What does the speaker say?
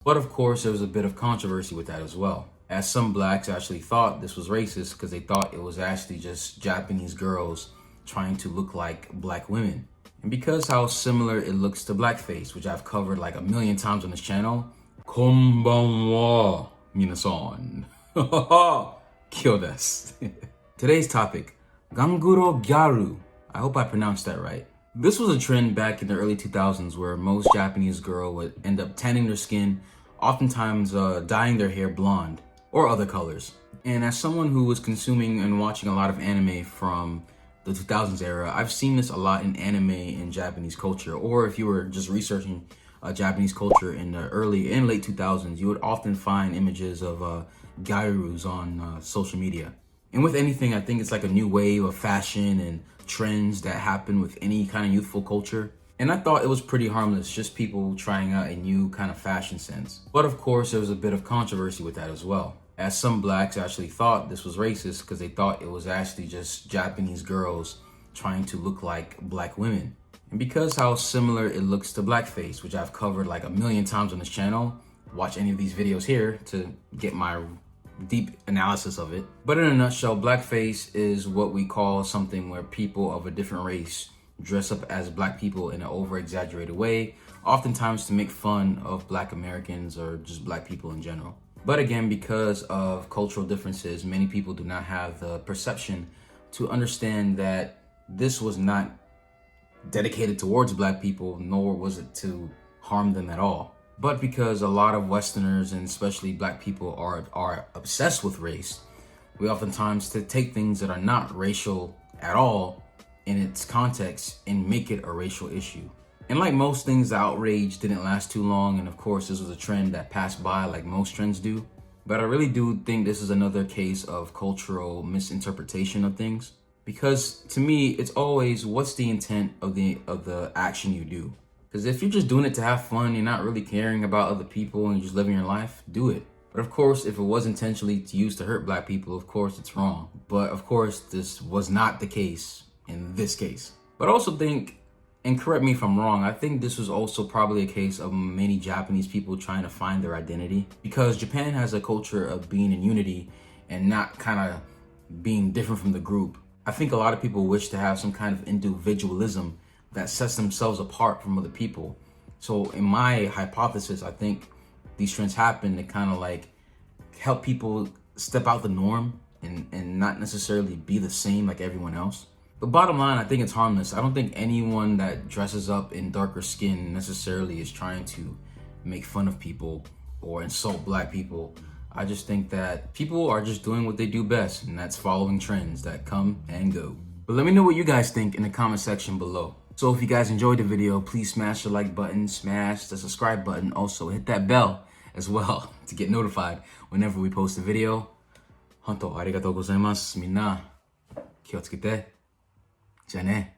But of course, there was a bit of controversy with that as well, as some blacks actually thought this was racist because they thought it was actually just Japanese girls trying to look like black women. And because how similar it looks to blackface, which I've covered like a million times on this channel, konbanwa, minasan. Kill this. Today's topic, ganguro gyaru. I hope I pronounced that right. This was a trend back in the early 2000s where most Japanese girls would end up tanning their skin, oftentimes dyeing their hair blonde or other colors. And as someone who was consuming and watching a lot of anime from the 2000s era, I've seen this a lot in anime and Japanese culture. Or if you were just researching Japanese culture in the early and late 2000s, you would often find images of gyarus on social media. And with anything, I think it's like a new wave of fashion and trends that happen with any kind of youthful culture. And I thought it was pretty harmless, just people trying out a new kind of fashion sense. But of course, there was a bit of controversy with that as well, as some blacks actually thought this was racist because they thought it was actually just Japanese girls trying to look like black women. And because how similar it looks to blackface, which I've covered like a million times on this channel, watch any of these videos here to get my deep analysis of it. But in a nutshell, blackface is what we call something where people of a different race dress up as black people in an over-exaggerated way, oftentimes to make fun of black Americans or just black people in general. But again, because of cultural differences, many people do not have the perception to understand that this was not dedicated towards black people, nor was it to harm them at all. But because a lot of Westerners and especially black people are obsessed with race, we oftentimes take things that are not racial at all in its context and make it a racial issue. And like most things, the outrage didn't last too long. And of course, this was a trend that passed by like most trends do. But I really do think this is another case of cultural misinterpretation of things. Because to me, it's always, what's the intent of the action you do? Because if you're just doing it to have fun, you're not really caring about other people and you're just living your life, do it. But of course, if it was intentionally used to hurt black people, of course it's wrong. But of course, this was not the case in this case. But I also think, and correct me if I'm wrong, I think this was also probably a case of many Japanese people trying to find their identity. Because Japan has a culture of being in unity and not kind of being different from the group. I think a lot of people wish to have some kind of individualism that sets themselves apart from other people. So in my hypothesis, I think these trends happen to kind of like help people step out the norm and not necessarily be the same like everyone else. The bottom line, I think it's harmless. I don't think anyone that dresses up in darker skin necessarily is trying to make fun of people or insult black people. I just think that people are just doing what they do best, and that's following trends that come and go. But let me know what you guys think in the comment section below. So if you guys enjoyed the video, please smash the like button, smash the subscribe button. Also hit that bell as well to get notified whenever we post a video. 本当ありがとうございます。みんな気をつけて。じゃあね。